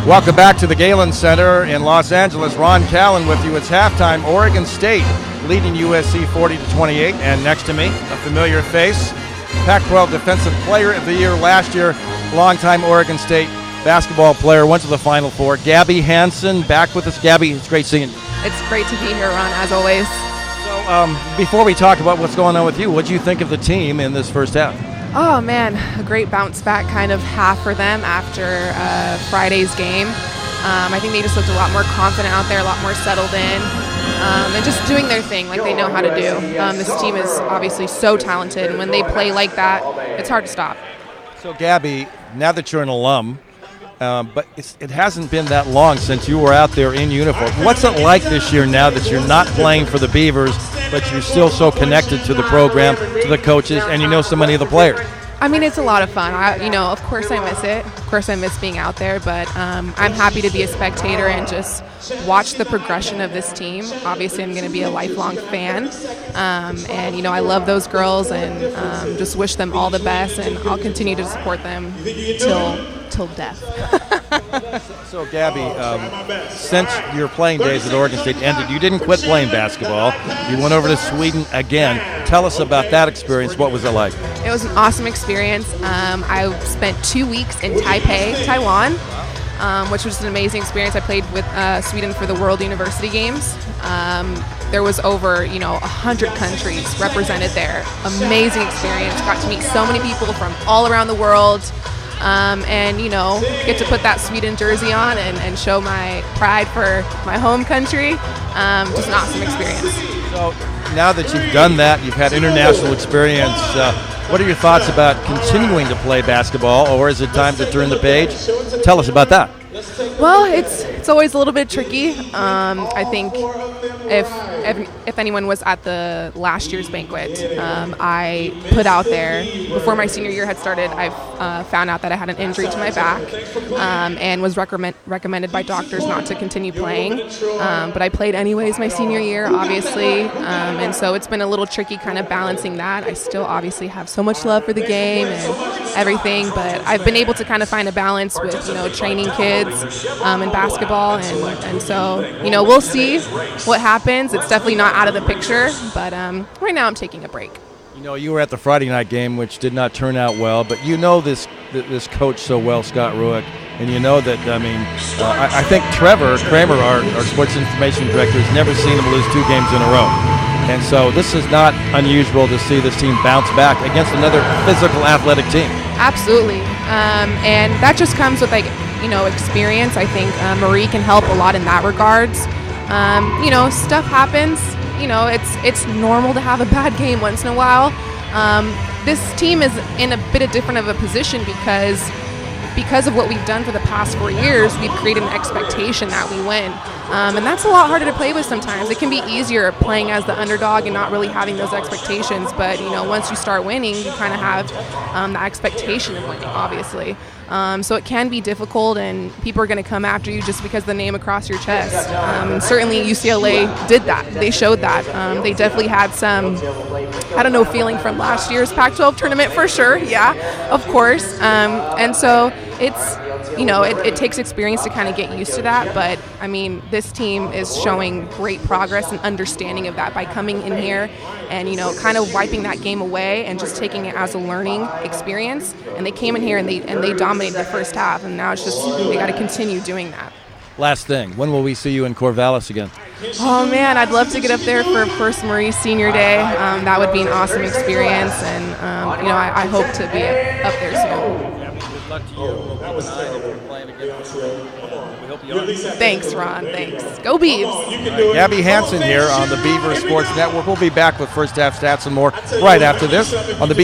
Welcome back to the Galen Center in Los Angeles. Ron Callan with you. It's halftime. Oregon State leading USC 40-28. And next to me, a familiar face, Pac-12 Defensive Player of the Year last year, longtime Oregon State basketball player, went to the Final Four. Gabby Hanson back with us. Gabby, it's great seeing you. It's great to be here, Ron, as always. So before we talk about what's going on with you, what do you think of the team in this first half? Oh, man, a great bounce back kind of half for them after Friday's game. I think they just looked a lot more confident out there, a lot more settled in, and just doing their thing like they know how to do. This team is obviously so talented, and when they play like that, it's hard to stop. So, Gabby, now that you're an alum, but it hasn't been that long since you were out there in uniform. What's it like this year now that you're not playing for the Beavers, but you're still so connected to the program, to the coaches, and you know so many of the players? I mean, it's a lot of fun. Of course I miss it. Of course I miss being out there, but I'm happy to be a spectator and just watch the progression of this team. Obviously, I'm going to be a lifelong fan, and I love those girls and just wish them all the best, and I'll continue to support them till death. So, Gabby, since your playing days at Oregon State ended, you didn't quit playing basketball. You went over to Sweden again. Tell us about that experience. What was it like? It was an awesome experience. I spent 2 weeks in Taipei, Taiwan, which was an amazing experience. I played with Sweden for the World University Games. There was over 100 countries represented there. Amazing experience. Got to meet so many people from all around the world. And get to put that Sweden jersey on and show my pride for my home country. Just an awesome experience. So now that you've done that, you've had international experience, what are your thoughts about continuing to play basketball, or is it time to turn the page? Tell us about that. Well, it's always a little bit tricky. I think if anyone was at the last year's banquet, I put out there before my senior year had started. I found out that I had an injury to my back and was recommended by doctors not to continue playing. But I played anyways my senior year, obviously, and so it's been a little tricky kind of balancing that. I still obviously have so much love for the game and everything, but I've been able to kind of find a balance with training kids in basketball, and so we'll see what happens. It's definitely not out of the picture, but right now I'm taking a break. You were at the Friday night game, which did not turn out well, but this coach so well, Scott Rueck, and that, I think Trevor Kramer, our sports information director, has never seen him lose 2 games in a row. And so this is not unusual to see this team bounce back against another physical, athletic team. Absolutely. And that just comes with, experience. I think Marie can help a lot in that regards. Stuff happens. It's normal to have a bad game once in a while. This team is in a bit of different of a position because of what we've done for the past 4 years. We've created an expectation that we win. And that's a lot harder to play with sometimes. It can be easier playing as the underdog and not really having those expectations. But, once you start winning, you kind of have the expectation of winning, obviously. So it can be difficult, and people are going to come after you just because of the name across your chest. And certainly UCLA did that. They showed that. They definitely had some, feeling from last year's Pac-12 tournament for sure. Yeah, of course. And so it's, it takes experience to kind of get used to that. But, this team is showing great progress and understanding of that by coming in here and, kind of wiping that game away and just taking it as a learning experience. And they came in here and they dominated the first half. And now it's just they got to continue doing that. Last thing, when will we see you in Corvallis again? Oh, man, I'd love to get up there for, of course, Marie's senior day. That would be an awesome experience. And, I hope to be up there soon. Good luck to you. We'll keep an eye on if you're playing against we hope you are. Thanks, Ron. Thanks. Go Beavs. Gabby Hanson here on the Beavers Sports Network. We'll be back with first half stats and more right after this on the